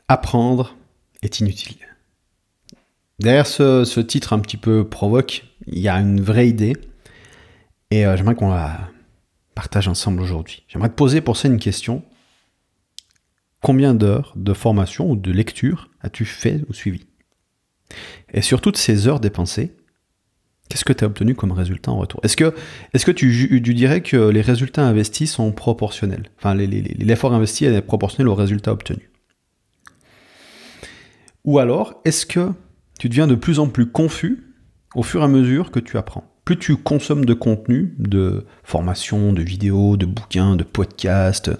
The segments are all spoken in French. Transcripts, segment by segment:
Apprendre est inutile. Derrière ce titre un petit peu provoque, il y a une vraie idée et j'aimerais qu'on la partage ensemble aujourd'hui. J'aimerais te poser pour ça une question. Combien d'heures de formation ou de lecture as-tu fait ou suivi? Et sur toutes ces heures dépensées, qu'est-ce que tu as obtenu comme résultat en retour? Est-ce que tu dirais que les résultats investis sont proportionnels? Enfin, l'effort investi est proportionnel aux résultats obtenus. Ou alors, est-ce que tu deviens de plus en plus confus au fur et à mesure que tu apprends? Plus tu consommes de contenu, de formation, de vidéos, de bouquins, de podcasts,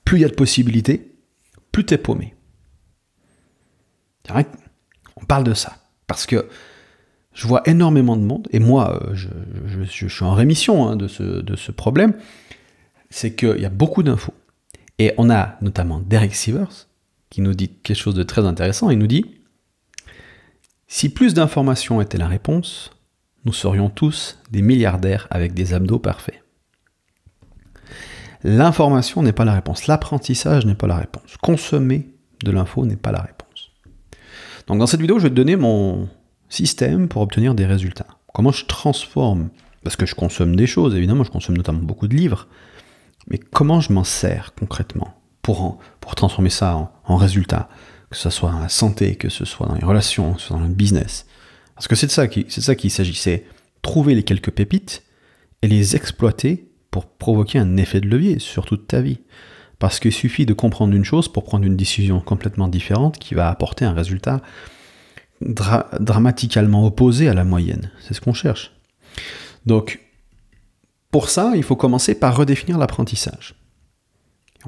plus il y a de possibilités, plus tu es paumé. C'est vrai qu'on parle de ça, parce que je vois énormément de monde, et moi, je suis en rémission de ce problème, c'est qu'il y a beaucoup d'infos. Et on a notamment Derek Sivers, qui nous dit quelque chose de très intéressant. Il nous dit « Si plus d'informations étaient la réponse, nous serions tous des milliardaires avec des abdos parfaits. » L'information n'est pas la réponse. L'apprentissage n'est pas la réponse. Consommer de l'info n'est pas la réponse. Donc dans cette vidéo, je vais te donner mon système pour obtenir des résultats. Comment je transforme, parce que je consomme des choses, évidemment, je consomme notamment beaucoup de livres, mais comment je m'en sers concrètement pour transformer ça en résultats, que ce soit dans la santé, que ce soit dans les relations, que ce soit dans le business. Parce que c'est de ça qu'il s'agit, c'est trouver les quelques pépites et les exploiter pour provoquer un effet de levier sur toute ta vie. Parce qu'il suffit de comprendre une chose pour prendre une décision complètement différente qui va apporter un résultat dramatiquement opposé à la moyenne. C'est ce qu'on cherche. Donc, pour ça, il faut commencer par redéfinir l'apprentissage.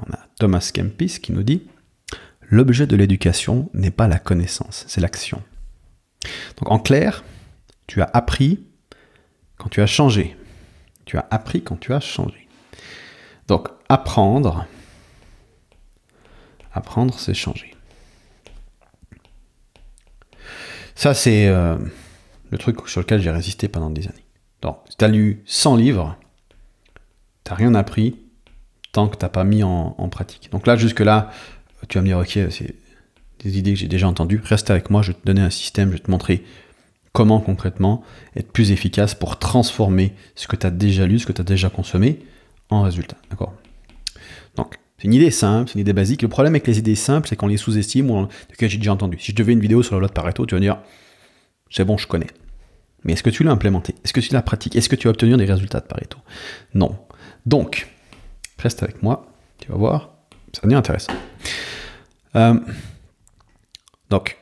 On a Thomas Kempis qui nous dit « L'objet de l'éducation n'est pas la connaissance, c'est l'action. » Donc en clair, tu as appris quand tu as changé. Tu as appris quand tu as changé. Donc apprendre, c'est changer. Ça, c'est le truc sur lequel j'ai résisté pendant des années. Donc, si tu as lu 100 livres, tu n'as rien appris tant que tu n'as pas mis en pratique. Donc là, jusque-là, tu vas me dire, ok, c'est des idées que j'ai déjà entendues, reste avec moi, je vais te donner un système, je vais te montrer comment concrètement être plus efficace pour transformer ce que tu as déjà lu, ce que tu as déjà consommé, en résultat. D'accord? Donc, c'est une idée simple, c'est une idée basique. Le problème avec les idées simples, c'est qu'on les sous-estime ou que j'ai déjà entendu. Si je devais une vidéo sur la loi de Pareto, tu vas dire, c'est bon, je connais. Mais est-ce que tu l'as implémenté? Est-ce que tu l'as pratiqué? Est-ce que tu as obtenu des résultats de Pareto? Non. Donc, reste avec moi, tu vas voir, ça devient intéressant. Donc,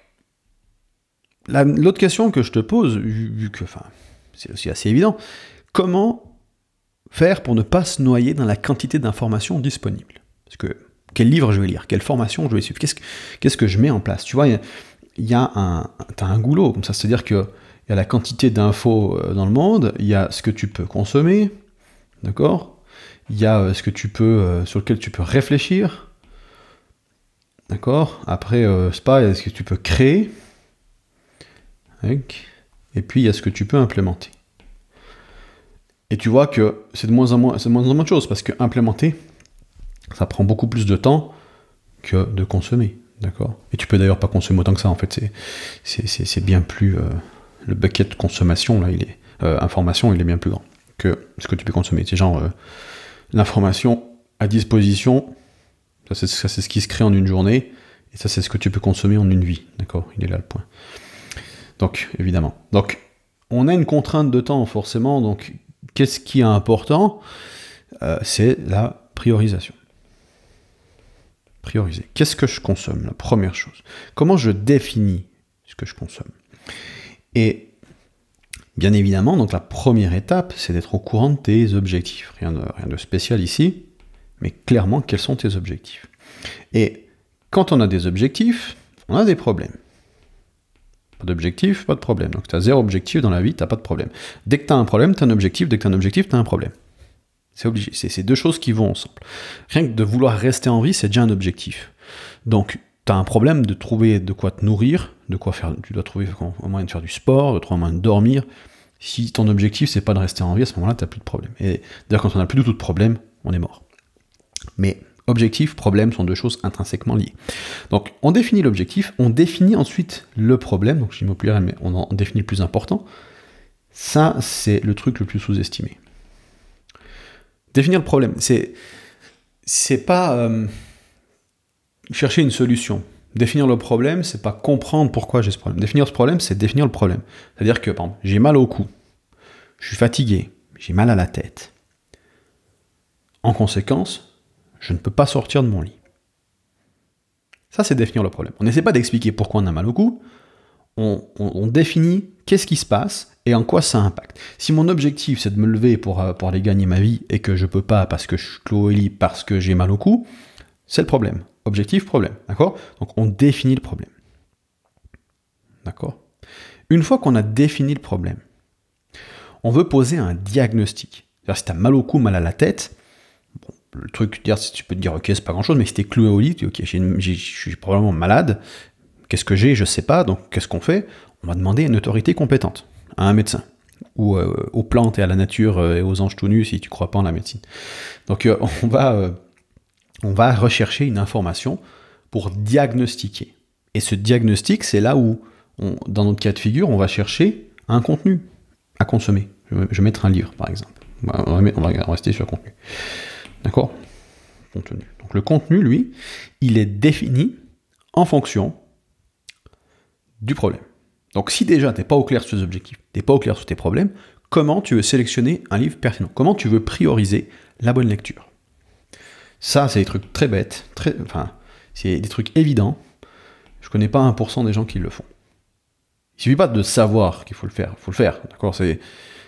l'autre question que je te pose, vu que c'est aussi assez évident, comment faire pour ne pas se noyer dans la quantité d'informations disponibles? Parce que, quel livre je vais lire? Quelle formation je vais suivre? Qu'est-ce que je mets en place? Tu vois, t'as un goulot, comme ça, c'est-à-dire qu'il y a la quantité d'infos dans le monde, il y a ce que tu peux consommer, d'accord? Il y a ce que tu peux, sur lequel tu peux réfléchir, d'accord? Après, c'est pas, il y a ce que tu peux créer, et puis il y a ce que tu peux implémenter. Et tu vois que c'est de moins en moins de choses, parce que implémenter, ça prend beaucoup plus de temps que de consommer, d'accord? Et tu peux d'ailleurs pas consommer autant que ça, en fait, c'est bien plus... le bucket de consommation, là, information, il est bien plus grand que ce que tu peux consommer. C'est genre... l'information à disposition, ça c'est ce qui se crée en une journée, et ça c'est ce que tu peux consommer en une vie, d'accord? Il est là le point. Donc, évidemment. Donc, on a une contrainte de temps, forcément, donc, qu'est-ce qui est important? C'est la priorisation. Prioriser. Qu'est-ce que je consomme? La première chose. Comment je définis ce que je consomme? Et bien évidemment, donc la première étape, c'est d'être au courant de tes objectifs. Rien de spécial ici, mais clairement, quels sont tes objectifs? Et quand on a des objectifs, on a des problèmes. Pas d'objectif, pas de problème. Donc tu as 0 objectif dans la vie, tu n'as pas de problème. Dès que tu as un problème, tu as un objectif. Dès que tu as un objectif, tu as un problème. C'est obligé. C'est deux choses qui vont ensemble. Rien que de vouloir rester en vie, c'est déjà un objectif. Donc, tu as un problème de trouver de quoi te nourrir, de quoi faire. Tu dois trouver un moyen de faire du sport, de trouver un moyen de dormir. Si ton objectif, c'est pas de rester en vie, à ce moment-là, tu n'as plus de problème. Et d'ailleurs, quand on n'a plus du tout de problème, on est mort. Mais Objectif, problème sont deux choses intrinsèquement liées. Donc, on définit l'objectif, on définit ensuite le problème, donc je dis mot pluriel, mais on en définit le plus important. Ça, c'est le truc le plus sous-estimé. Définir le problème, c'est pas chercher une solution. Définir le problème, c'est pas comprendre pourquoi j'ai ce problème. Définir ce problème, c'est définir le problème. C'est-à-dire que, par exemple, j'ai mal au cou, je suis fatigué, j'ai mal à la tête. En conséquence, je ne peux pas sortir de mon lit. Ça, c'est définir le problème. On n'essaie pas d'expliquer pourquoi on a mal au cou, on définit qu'est-ce qui se passe et en quoi ça impacte. Si mon objectif, c'est de me lever pour aller gagner ma vie et que je peux pas parce que je suis cloué au lit, parce que j'ai mal au cou, c'est le problème. Objectif, problème. D'accord? Donc, on définit le problème. D'accord? Une fois qu'on a défini le problème, on veut poser un diagnostic. C'est-à-dire, si tu as mal au cou, mal à la tête, bon, le truc, tu peux te dire, ok, c'est pas grand-chose, mais si tu es cloué au lit, tu dis, ok, je suis probablement malade, qu'est-ce que j'ai? Je sais pas, donc qu'est-ce qu'on fait? On va demander à une autorité compétente, à un médecin, ou aux plantes et à la nature et aux anges tout nus si tu crois pas en la médecine. Donc on va rechercher une information pour diagnostiquer. Et ce diagnostic, c'est là où, dans notre cas de figure, on va chercher un contenu à consommer. Je vais mettre un livre, par exemple. On va rester sur le contenu. D'accord? Contenu. Donc le contenu, lui, il est défini en fonction du problème. Donc si déjà tu n'es pas au clair sur tes objectifs, tu n'es pas au clair sur tes problèmes, comment tu veux sélectionner un livre pertinent? Comment tu veux prioriser la bonne lecture? Ça, c'est des trucs très bêtes, c'est des trucs évidents. Je connais pas 1% des gens qui le font. Il suffit pas de savoir qu'il faut le faire, d'accord?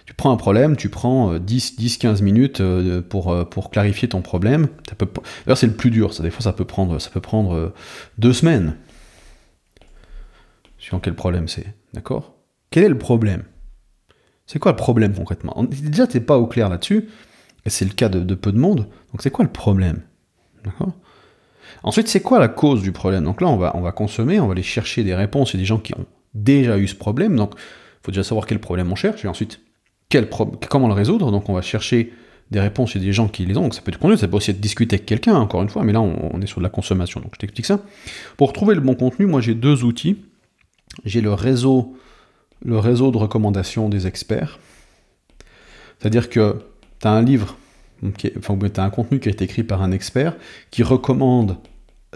Tu prends un problème, tu prends 10-15 minutes pour clarifier ton problème. D'ailleurs, c'est le plus dur, des fois ça peut prendre 2 semaines. Suivant quel problème c'est, d'accord? Quel est le problème? C'est quoi le problème concrètement? Déjà, tu n'es pas au clair là-dessus, et c'est le cas de peu de monde, donc c'est quoi le problème? D'accord? Ensuite, c'est quoi la cause du problème? Donc là, on va consommer, on va aller chercher des réponses chez des gens qui ont déjà eu ce problème, donc il faut déjà savoir quel problème on cherche, et ensuite, comment le résoudre? Donc on va chercher des réponses chez des gens qui les ont, donc ça peut être contenu, ça peut aussi être discuter avec quelqu'un, encore une fois, mais là, on est sur de la consommation, donc je t'explique ça. Pour trouver le bon contenu, moi j'ai 2 outils. J'ai le réseau de recommandation des experts. C'est-à-dire que tu as un livre, tu as un contenu qui a été écrit par un expert qui recommande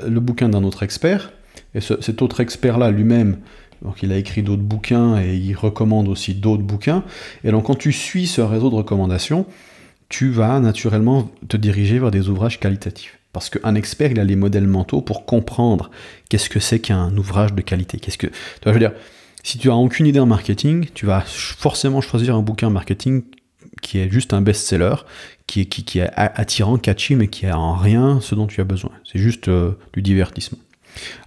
le bouquin d'un autre expert, et cet autre expert-là lui-même, donc il a écrit d'autres bouquins et il recommande aussi d'autres bouquins. Et donc quand tu suis ce réseau de recommandation, tu vas naturellement te diriger vers des ouvrages qualitatifs. Parce qu'un expert, il a les modèles mentaux pour comprendre qu'est-ce que c'est qu'un ouvrage de qualité. Je veux dire, si tu n'as aucune idée en marketing, tu vas forcément choisir un bouquin marketing qui est juste un best-seller, qui est attirant, catchy, mais qui a en rien ce dont tu as besoin. C'est juste du divertissement.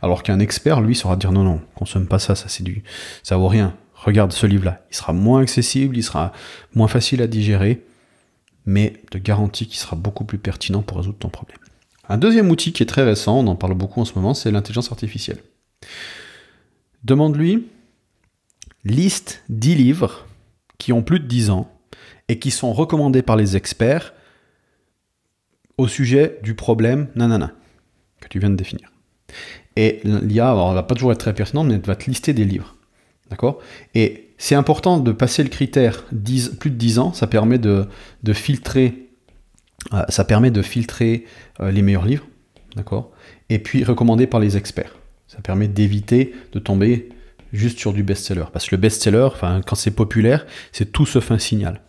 Alors qu'un expert, lui, saura dire non, consomme pas ça, ça vaut rien. Regarde ce livre-là. Il sera moins accessible, il sera moins facile à digérer, mais te garantis qu'il sera beaucoup plus pertinent pour résoudre ton problème. Un deuxième outil qui est très récent, on en parle beaucoup en ce moment, c'est l'intelligence artificielle. Demande-lui, liste 10 livres qui ont plus de 10 ans et qui sont recommandés par les experts au sujet du problème nanana que tu viens de définir. Et l'IA, alors, elle va pas toujours être très pertinente, mais elle va te lister des livres. D'accord? Et c'est important de passer le critère plus de 10 ans, ça permet de filtrer. Ça permet de filtrer les meilleurs livres, d'accord? Et puis recommandés par les experts. Ça permet d'éviter de tomber juste sur du best-seller. Parce que le best-seller, quand c'est populaire, c'est tout sauf un signal.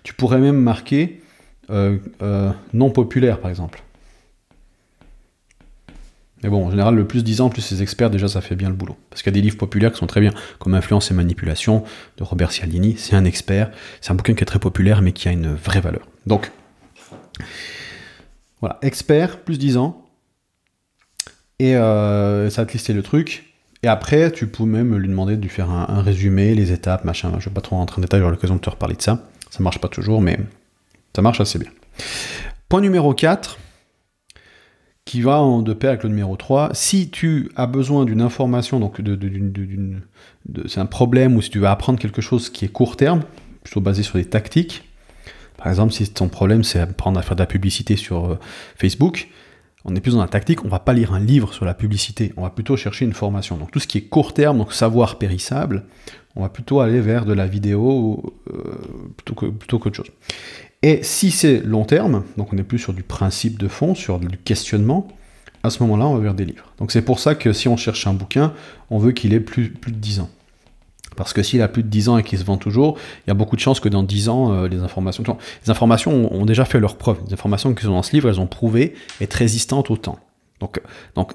Tu pourrais même marquer non populaire, par exemple. Mais bon, en général, le plus 10 ans, plus les experts, déjà, ça fait bien le boulot. Parce qu'il y a des livres populaires qui sont très bien, comme Influence et Manipulation, de Robert Cialdini. C'est un expert, c'est un bouquin qui est très populaire, mais qui a une vraie valeur. Donc, voilà, expert, plus 10 ans, et ça va te lister le truc, et après, tu peux même lui demander de lui faire un résumé, les étapes, machin, je vais pas trop rentrer en détail, j'aurai l'occasion de te reparler de ça, ça marche pas toujours, mais ça marche assez bien. Point numéro 4, qui va de pair avec le numéro 3, si tu as besoin d'une information, donc c'est un problème, ou si tu veux apprendre quelque chose qui est court terme, plutôt basé sur des tactiques. Par exemple, si ton problème c'est apprendre à faire de la publicité sur Facebook, On est plus dans la tactique, on va pas lire un livre sur la publicité, on va plutôt chercher une formation. Donc tout ce qui est court terme, donc savoir périssable, on va plutôt aller vers de la vidéo plutôt qu'autre chose. Et si c'est long terme, donc on est plus sur du principe de fond, sur du questionnement, à ce moment-là, on va vers des livres. Donc c'est pour ça que si on cherche un bouquin, on veut qu'il ait plus de 10 ans. Parce que s'il a plus de 10 ans et qu'il se vend toujours, il y a beaucoup de chances que dans 10 ans, les informations ont déjà fait leur preuve. Les informations qui sont dans ce livre, elles ont prouvé être résistantes au temps. Donc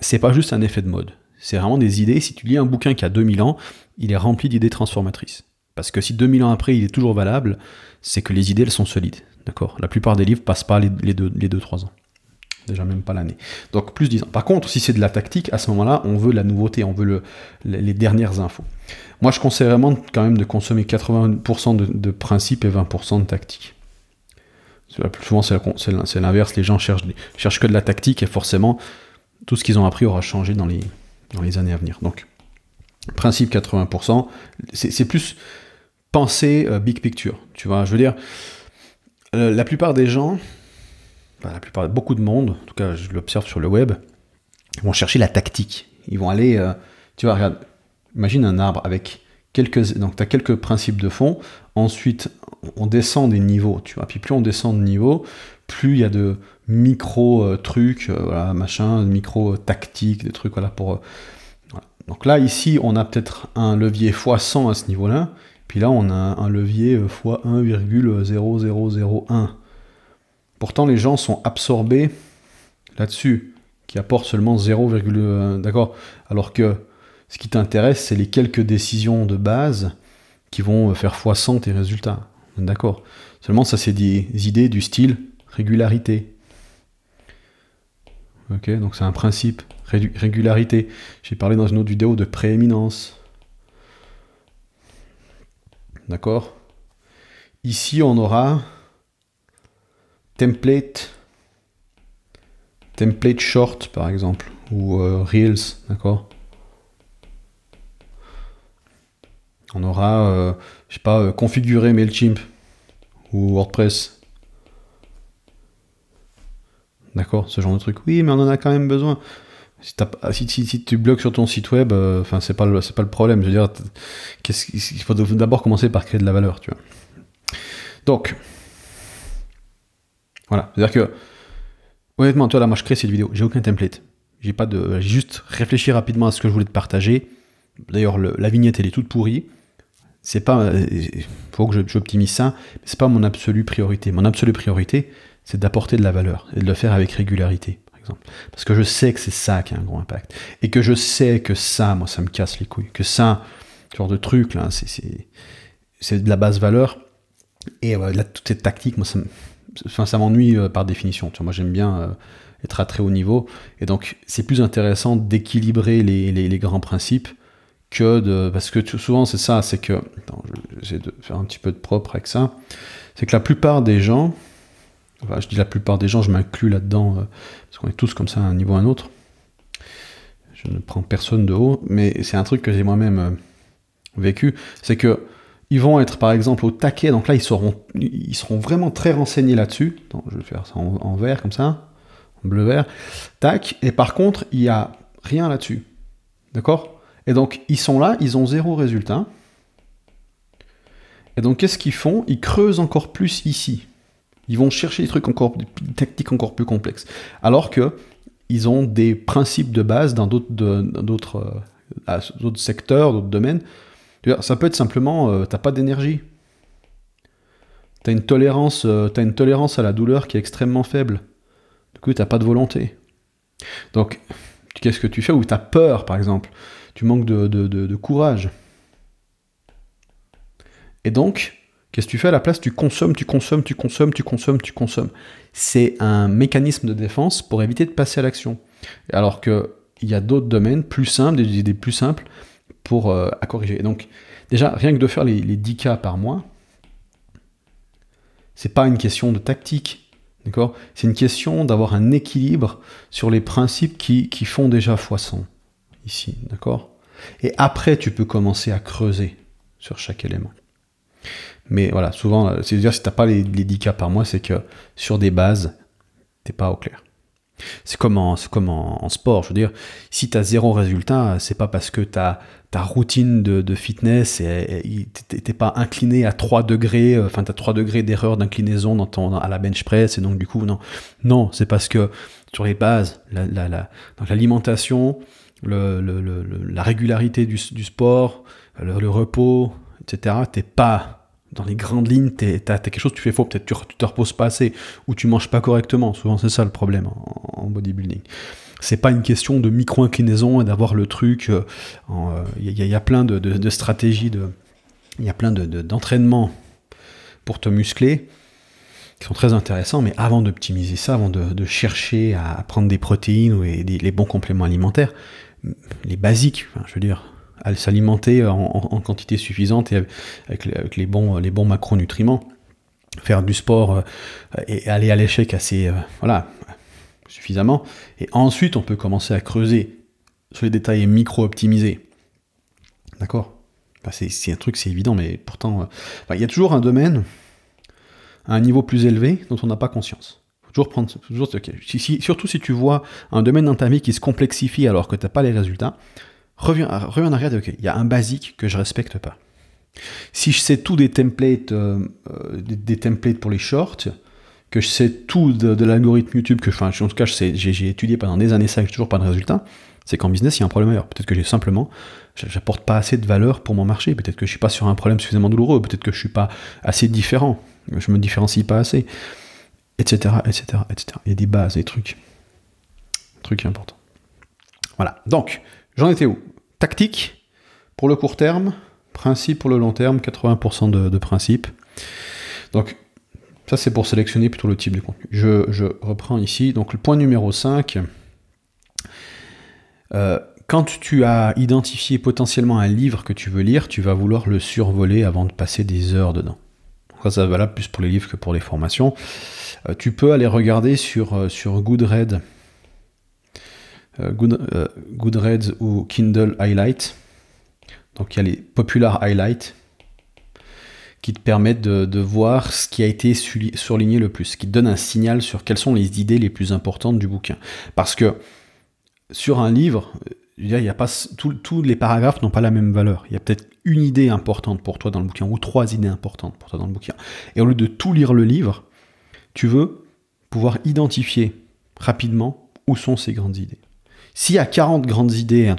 c'est pas juste un effet de mode. C'est vraiment des idées. Si tu lis un bouquin qui a 2000 ans, il est rempli d'idées transformatrices. Parce que si 2000 ans après, il est toujours valable, c'est que les idées, elles sont solides. D'accord ? La plupart des livres passent pas les 2-3 ans. Déjà même pas l'année. Donc plus 10 ans. Par contre, si c'est de la tactique, à ce moment-là, on veut la nouveauté, on veut les dernières infos. Moi, je conseille vraiment quand même de consommer 80% de principe et 20% de tactique. Le plus souvent, c'est l'inverse. Les gens cherchent que de la tactique et forcément, tout ce qu'ils ont appris aura changé dans les années à venir. Donc, principe 80%, c'est plus penser big picture. Tu vois, je veux dire, la plupart des gens, beaucoup de monde, en tout cas je l'observe sur le web, ils vont chercher la tactique. Ils vont aller, tu vois, regarde, imagine un arbre avec donc tu as quelques principes de fond, ensuite on descend des niveaux, tu vois, puis plus on descend de niveau, plus il y a de micro-trucs, voilà, machin, micro-tactiques, des trucs, voilà, pour... voilà. Donc là, ici, on a peut-être un levier x100 à ce niveau-là, puis là, on a un levier x1,0001. Pourtant, les gens sont absorbés là-dessus, qui apportent seulement 0, d'accord. Alors que ce qui t'intéresse, c'est les quelques décisions de base qui vont faire x100 tes résultats. D'accord. Seulement, ça, c'est des idées du style régularité. Ok, donc c'est un principe. Régularité. J'ai parlé dans une autre vidéo de prééminence. D'accord. Ici, on aura template short, par exemple, ou Reels, d'accord. On aura, je sais pas, configurer MailChimp ou WordPress. D'accord, ce genre de truc. Oui, mais on en a quand même besoin. Si tu bloques sur ton site web, enfin, c'est pas le problème. Je veux dire, il faut d'abord commencer par créer de la valeur, tu vois. Donc, voilà. C'est-à-dire que, honnêtement, toi là, moi je crée cette vidéo, j'ai aucun template. J'ai juste réfléchi rapidement à ce que je voulais te partager. D'ailleurs, la vignette, elle est toute pourrie. C'est pas, faut que j'optimise ça, mais c'est pas mon absolue priorité. Mon absolue priorité, c'est d'apporter de la valeur et de le faire avec régularité, par exemple. Parce que je sais que c'est ça qui a un gros impact. Et que je sais que ça, moi, ça me casse les couilles. Que ça, ce genre de truc, là, c'est de la basse valeur. Et là, toutes ces tactiques, moi, ça m'ennuie par définition. Tu vois, moi, j'aime bien être à très haut niveau. Et donc, c'est plus intéressant d'équilibrer les grands principes parce que souvent c'est ça, c'est que, j'essaie de faire un petit peu de propre avec ça, c'est que la plupart des gens, enfin je dis la plupart des gens, je m'inclus là-dedans, parce qu'on est tous comme ça à un niveau ou à un autre, je ne prends personne de haut, mais c'est un truc que j'ai moi-même vécu, c'est que ils vont être par exemple au taquet, donc là ils seront vraiment très renseignés là-dessus. Donc, je vais faire ça en vert comme ça, en bleu-vert, tac, et par contre il n'y a rien là-dessus, d'accord ? Et donc, ils sont là, ils ont 0 résultat. Et donc, qu'est-ce qu'ils font? Ils creusent encore plus ici. Ils vont chercher des trucs des tactiques encore plus complexes. Alors qu'ils ont des principes de base dans d'autres secteurs, d'autres domaines. Ça peut être simplement, t'as pas d'énergie. T'as une tolérance à la douleur qui est extrêmement faible. Du coup, t'as pas de volonté. Donc, qu'est-ce que tu fais? Ou t'as peur, par exemple. Tu manques de courage. Et donc, qu'est-ce que tu fais à la place? Tu consommes. C'est un mécanisme de défense pour éviter de passer à l'action. Alors qu'il y a d'autres domaines plus simples, des idées plus simples à corriger. Et donc, déjà, rien que de faire les 10 cas par mois, c'est pas une question de tactique. D'accord? C'est une question d'avoir un équilibre sur les principes qui font déjà x100. Ici, d'accord? Et après, tu peux commencer à creuser sur chaque élément. Mais voilà, souvent, c'est-à-dire si tu n'as pas les 10 cas par mois, c'est que sur des bases, tu n'es pas au clair. C'est comme en sport. Je veux dire, si tu as zéro résultat, c'est pas parce que ta routine de fitness, t'es pas incliné à 3 degrés, enfin, tu as 3 degrés d'erreur d'inclinaison à la bench press, et donc du coup, non. Non, c'est parce que sur les bases, donc l'alimentation, la régularité du sport, le repos, etc., t'es pas. Dans les grandes lignes, t'as quelque chose que tu fais faux. Peut-être tu te reposes pas assez ou tu manges pas correctement. Souvent, c'est ça le problème en bodybuilding. C'est pas une question de micro-inclinaison et d'avoir le truc. Il y a plein de stratégies, il y a plein d'entraînements pour te muscler qui sont très intéressants. Mais avant d'optimiser ça, avant de chercher à prendre des protéines ou les bons compléments alimentaires, les basiques, enfin, je veux dire, à s'alimenter en quantité suffisante et avec les bons macronutriments, faire du sport et aller à l'échec assez suffisamment, et ensuite on peut commencer à creuser sur les détails et micro-optimiser. D'accord, c'est un truc, c'est évident, mais pourtant il y a toujours un domaine à un niveau plus élevé dont on n'a pas conscience. Surtout si tu vois un domaine dans ta vie qui se complexifie alors que tu n'as pas les résultats, reviens en arrière, il y a un basique que je respecte pas. Si je sais tout des templates pour les shorts, que je sais tout de l'algorithme YouTube, en tout cas j'ai étudié pendant des années ça et j'ai toujours pas de résultat, c'est qu'en business il y a un problème ailleurs. Peut-être que j'apporte pas assez de valeur pour mon marché, peut-être que je suis pas sur un problème suffisamment douloureux, peut-être que je suis pas assez différent, je me différencie pas assez, etc. Il y a des bases, des trucs importants. Voilà, donc j'en étais où? Tactique pour le court terme, principe pour le long terme, 80% de principe. Donc, ça c'est pour sélectionner plutôt le type de contenu. Je reprends ici. Donc, le point numéro 5. Quand tu as identifié potentiellement un livre que tu veux lire, tu vas vouloir le survoler avant de passer des heures dedans. Donc, ça valable plus pour les livres que pour les formations. Tu peux aller regarder sur Goodreads. Goodreads ou Kindle Highlight. Donc il y a les Popular Highlights qui te permettent de voir ce qui a été surligné le plus, qui te donne un signal sur quelles sont les idées les plus importantes du bouquin. Parce que sur un livre, il y a pas tous les paragraphes n'ont pas la même valeur. Il y a peut-être une idée importante pour toi dans le bouquin ou 3 idées importantes pour toi dans le bouquin. Et au lieu de tout lire le livre, tu veux pouvoir identifier rapidement où sont ces grandes idées. S'il y a 40 grandes idées,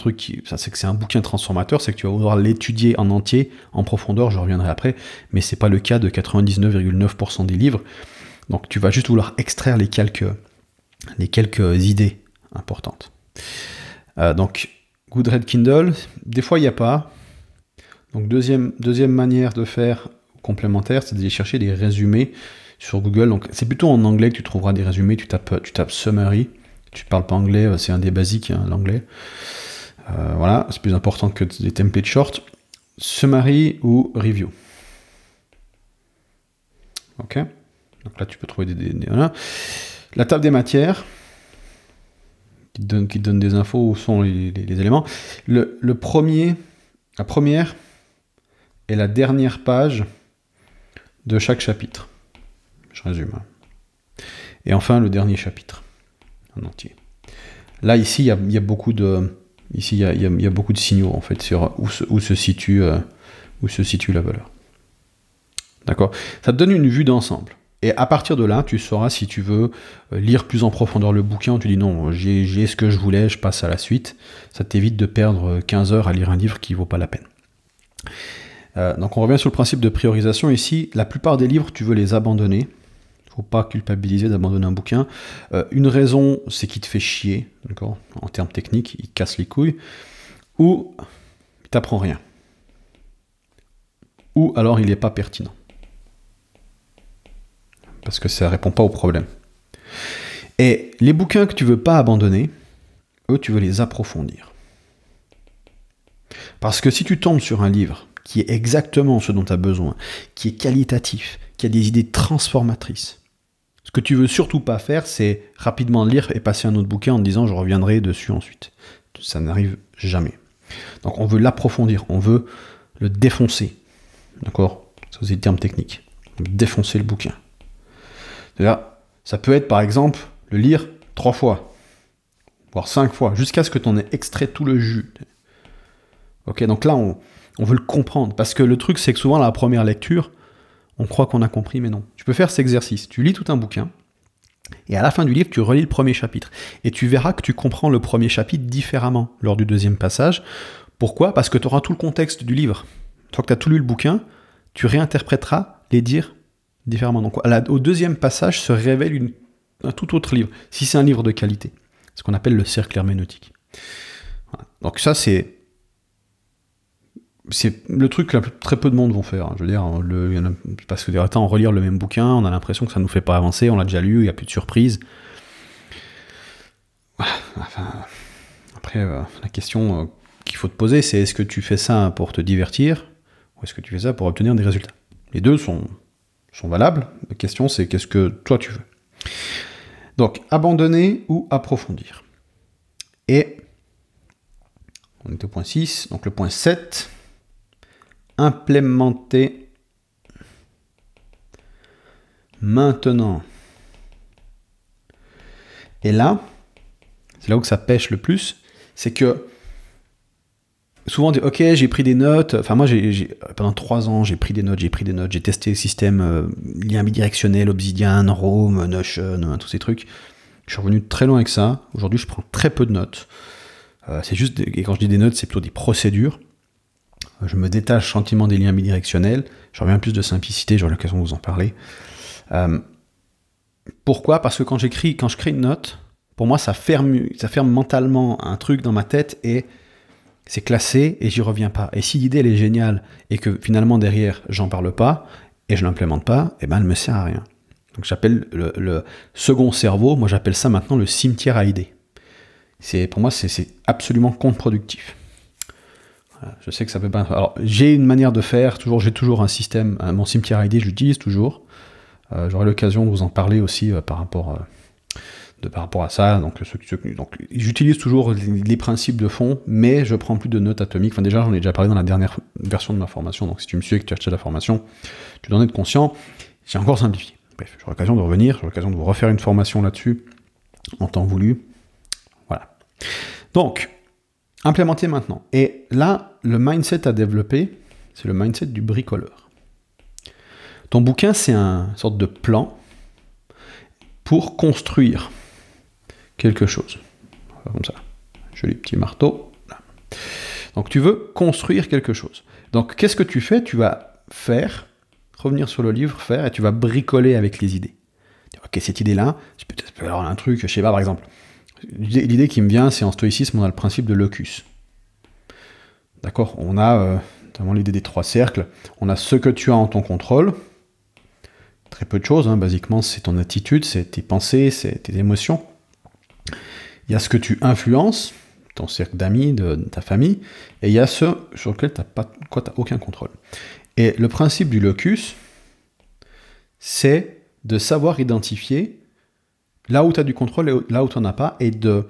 ça c'est que c'est un bouquin transformateur, c'est que tu vas vouloir l'étudier en entier, en profondeur, je reviendrai après, mais c'est pas le cas de 99,9% des livres. Donc tu vas juste vouloir extraire les quelques idées importantes. Donc Goodreads, Kindle, des fois il n'y a pas. Donc deuxième manière de faire complémentaire, c'est d'aller chercher des résumés sur Google. Donc c'est plutôt en anglais que tu trouveras des résumés, tu tapes summary. Tu parles pas anglais, c'est un des basiques, hein, l'anglais. Voilà, c'est plus important que des templates short. Summary ou review. Ok. Donc là, tu peux trouver voilà. La table des matières qui te donne des infos où sont les éléments. La première et la dernière page de chaque chapitre. Je résume. Et enfin, le dernier chapitre. Entier. Là, ici, il y a beaucoup de signaux en fait sur où se situe la valeur. D'accord. Ça te donne une vue d'ensemble. Et à partir de là, tu sauras si tu veux lire plus en profondeur le bouquin ou tu dis non, j'ai ce que je voulais, je passe à la suite. Ça t'évite de perdre 15 heures à lire un livre qui vaut pas la peine. Donc on revient sur le principe de priorisation. Ici, la plupart des livres, tu veux les abandonner. Faut pas culpabiliser d'abandonner un bouquin. Une raison, c'est qu'il te fait chier, d'accord, en termes techniques, il te casse les couilles, ou il t'apprend rien. Ou alors il n'est pas pertinent. Parce que ça répond pas au problème. Et les bouquins que tu veux pas abandonner, eux, tu veux les approfondir. Parce que si tu tombes sur un livre qui est exactement ce dont tu as besoin, qui est qualitatif, qui a des idées transformatrices, ce que tu veux surtout pas faire, c'est rapidement lire et passer un autre bouquin en te disant je reviendrai dessus ensuite. Ça n'arrive jamais. Donc on veut l'approfondir, on veut le défoncer. D'accord ? Ça c'est le terme technique. Défoncer le bouquin. C'est-à-dire, ça peut être par exemple le lire 3 fois, voire 5 fois, jusqu'à ce que tu en aies extrait tout le jus. Ok, donc là, on veut le comprendre, parce que le truc, c'est que souvent, à la première lecture, on croit qu'on a compris, mais non. Tu peux faire cet exercice. Tu lis tout un bouquin, et à la fin du livre, tu relis le premier chapitre. Et tu verras que tu comprends le premier chapitre différemment lors du deuxième passage. Pourquoi ? Parce que tu auras tout le contexte du livre. Une fois que tu as tout lu le bouquin, tu réinterpréteras les dires différemment. Donc au deuxième passage se révèle un tout autre livre, si c'est un livre de qualité. Ce qu'on appelle le cercle herméneutique. Voilà. Donc ça, c'est le truc que très peu de monde vont faire. Je veux dire, parce que des temps, on relire le même bouquin, on a l'impression que ça ne nous fait pas avancer, on l'a déjà lu, il n'y a plus de surprise. Enfin, après, la question qu'il faut te poser, c'est est-ce que tu fais ça pour te divertir, ou est-ce que tu fais ça pour obtenir des résultats ? Les deux sont valables. La question, c'est qu'est-ce que toi tu veux ? Donc, abandonner ou approfondir. Et, on est au point 6, donc le point 7... implémenter maintenant. Et là, c'est là où ça pêche le plus, c'est que souvent on dit ok, j'ai pris des notes, enfin moi pendant 3 ans j'ai pris des notes, j'ai testé le système lien bidirectionnel, Obsidian, Roam, Notion, tous ces trucs. Je suis revenu très loin avec ça. Aujourd'hui je prends très peu de notes. C'est juste, et quand je dis des notes, c'est plutôt des procédures. Je me détache gentiment des liens bidirectionnels. Je reviens plus de simplicité, j'aurai l'occasion de vous en parler. Pourquoi ? Parce que quand je crée une note, pour moi, ça ferme mentalement un truc dans ma tête et c'est classé et j'y reviens pas. Et si l'idée elle est géniale et que finalement derrière, j'en parle pas et je l'implémente pas, eh ben elle me sert à rien. Donc j'appelle le second cerveau, moi j'appelle ça maintenant le cimetière à idées. Pour moi, c'est absolument contre-productif. Je sais que ça peut pas. Alors, j'ai une manière de faire. J'ai toujours un système. Mon cimetière à idées, je l'utilise toujours. J'aurai l'occasion de vous en parler aussi par rapport à ça. Donc, j'utilise toujours les principes de fond, mais je prends plus de notes atomiques. Enfin, déjà, j'en ai déjà parlé dans la dernière version de ma formation. Donc, si tu me suis et que tu as acheté la formation, tu dois en être conscient. J'ai encore simplifié. Bref, j'aurai l'occasion de revenir. J'aurai l'occasion de vous refaire une formation là-dessus en temps voulu. Voilà. Donc. Implémenter maintenant. Et là, le mindset à développer, c'est le mindset du bricoleur. Ton bouquin, c'est une sorte de plan pour construire quelque chose. Comme ça. Joli petit marteau. Là. Donc, tu veux construire quelque chose. Donc, qu'est-ce que tu fais ? Tu vas revenir sur le livre, et tu vas bricoler avec les idées. Ok, cette idée-là, tu peux avoir un truc, je sais pas, par exemple, l'idée qui me vient, c'est en stoïcisme, on a le principe de locus. D'accord ? On a notamment l'idée des 3 cercles. On a ce que tu as en ton contrôle. Très peu de choses, basiquement, c'est ton attitude, c'est tes pensées, c'est tes émotions. Il y a ce que tu influences, ton cercle d'amis, de ta famille, et il y a ce sur lequel tu n'as aucun contrôle. Et le principe du locus, c'est de savoir identifier là où tu as du contrôle et là où tu n'en as pas, et de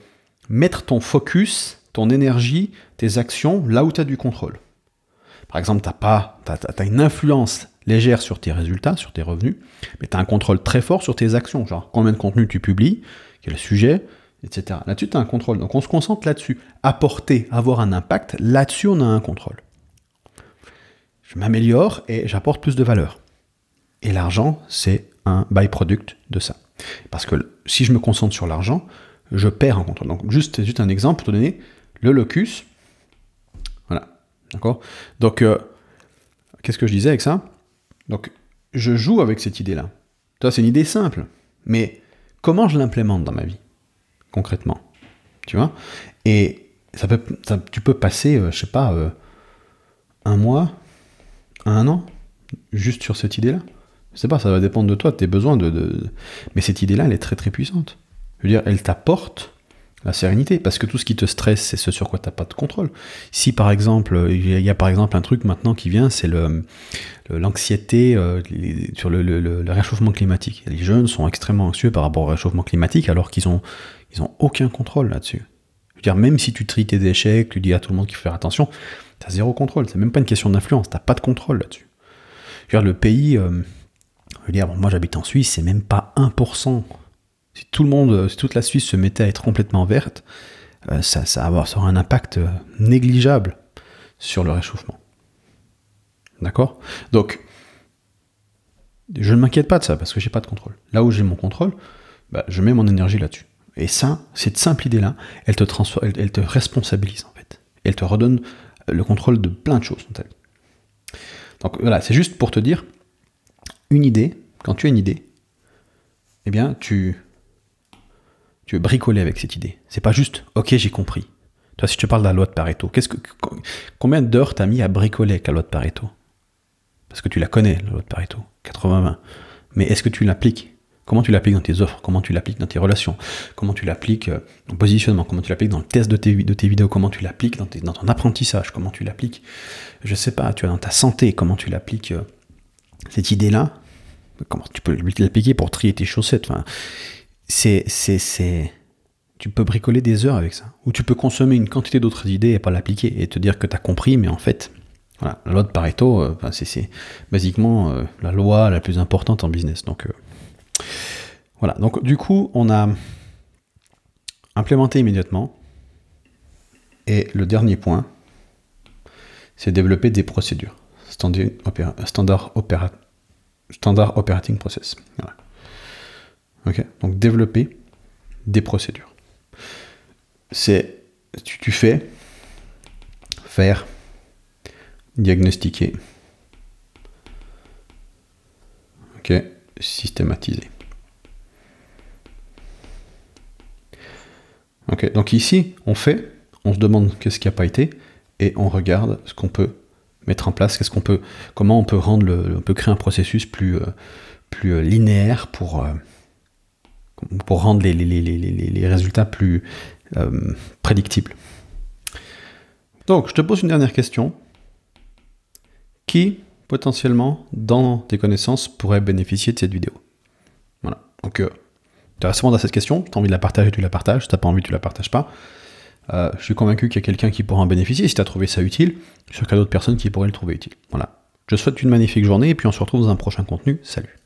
mettre ton focus, ton énergie, tes actions là où tu as du contrôle. Par exemple, tu as une influence légère sur tes résultats, sur tes revenus, mais tu as un contrôle très fort sur tes actions, genre combien de contenu tu publies, quel sujet, etc. Là-dessus, tu as un contrôle. Donc on se concentre là-dessus. Apporter, avoir un impact, là-dessus, on a un contrôle. Je m'améliore et j'apporte plus de valeur. Et l'argent, c'est un byproduct de ça. Parce que si je me concentre sur l'argent, je perds en contrôle. Donc, juste un exemple pour te donner le locus. Voilà. D'accord ? Donc, qu'est-ce que je disais avec ça ? Donc, je joue avec cette idée-là. Toi, c'est une idée simple. Mais comment je l'implémente dans ma vie ? Concrètement. Tu vois ? Et tu peux passer, je sais pas, 1 mois, 1 an, juste sur cette idée-là. Je sais pas, ça va dépendre de toi, de tes besoins. Mais cette idée-là, elle est très très puissante. Je veux dire, elle t'apporte la sérénité, parce que tout ce qui te stresse, c'est ce sur quoi tu n'as pas de contrôle. Si par exemple, il y a par exemple un truc maintenant qui vient, c'est l'anxiété sur le réchauffement climatique. Les jeunes sont extrêmement anxieux par rapport au réchauffement climatique, alors qu'ils ont aucun contrôle là-dessus. Je veux dire, même si tu tries tes échecs, tu dis à tout le monde qu'il faut faire attention, tu as 0 contrôle. C'est même pas une question d'influence, tu n'as pas de contrôle là-dessus. Je veux dire, le pays... je veux dire, moi j'habite en Suisse, c'est même pas 1%. Si tout le monde, si toute la Suisse se mettait à être complètement verte, ça aura un impact négligeable sur le réchauffement. D'accord? Donc, je ne m'inquiète pas de ça parce que j'ai pas de contrôle. Là où j'ai mon contrôle, je mets mon énergie là-dessus. Et ça, cette simple idée-là, elle te responsabilise en fait. Et elle te redonne le contrôle de plein de choses dans ta vie. Donc voilà, c'est juste pour te dire, une idée, quand tu as une idée, eh bien tu veux bricoler avec cette idée. C'est pas juste, ok, j'ai compris. Toi, si je te parle de la loi de Pareto, combien d'heures t'as mis à bricoler avec la loi de Pareto? Parce que tu la connais, la loi de Pareto, 80-20. Mais est-ce que tu l'appliques? Comment tu l'appliques dans tes offres? Comment tu l'appliques dans tes relations? Comment tu l'appliques dans le positionnement? Comment tu l'appliques dans le test de tes vidéos? Comment tu l'appliques dans ton apprentissage? Comment tu l'appliques, je sais pas, tu vois, dans ta santé? Comment tu l'appliques cette idée-là? Comment tu peux l'appliquer pour trier tes chaussettes? Enfin, tu peux bricoler des heures avec ça. Ou tu peux consommer une quantité d'autres idées et pas l'appliquer et te dire que tu as compris, mais en fait, voilà, la loi de Pareto, c'est basiquement la loi la plus importante en business. Donc, voilà. Donc, du coup, on a implémenté immédiatement. Et le dernier point, c'est développer des procédures. Standard operating process. Voilà. Ok. Donc, développer des procédures. C'est tu fais, faire, diagnostiquer, ok, systématiser. Ok, donc ici, on se demande qu'est-ce qui n'a pas été, et on regarde ce qu'on peut mettre en place, comment on peut on peut créer un processus plus linéaire pour rendre les résultats plus prédictibles. Donc, je te pose une dernière question. Qui, potentiellement, dans tes connaissances, pourrait bénéficier de cette vidéo? Voilà. Donc, tu restes à cette question. Tu as envie de la partager, tu la partages. Si tu n'as pas envie, tu la partages pas. Je suis convaincu qu'il y a quelqu'un qui pourra en bénéficier. Si tu as trouvé ça utile, je suis sûr qu'il y a d'autres personnes qui pourraient le trouver utile. Voilà. Je te souhaite une magnifique journée et puis on se retrouve dans un prochain contenu. Salut.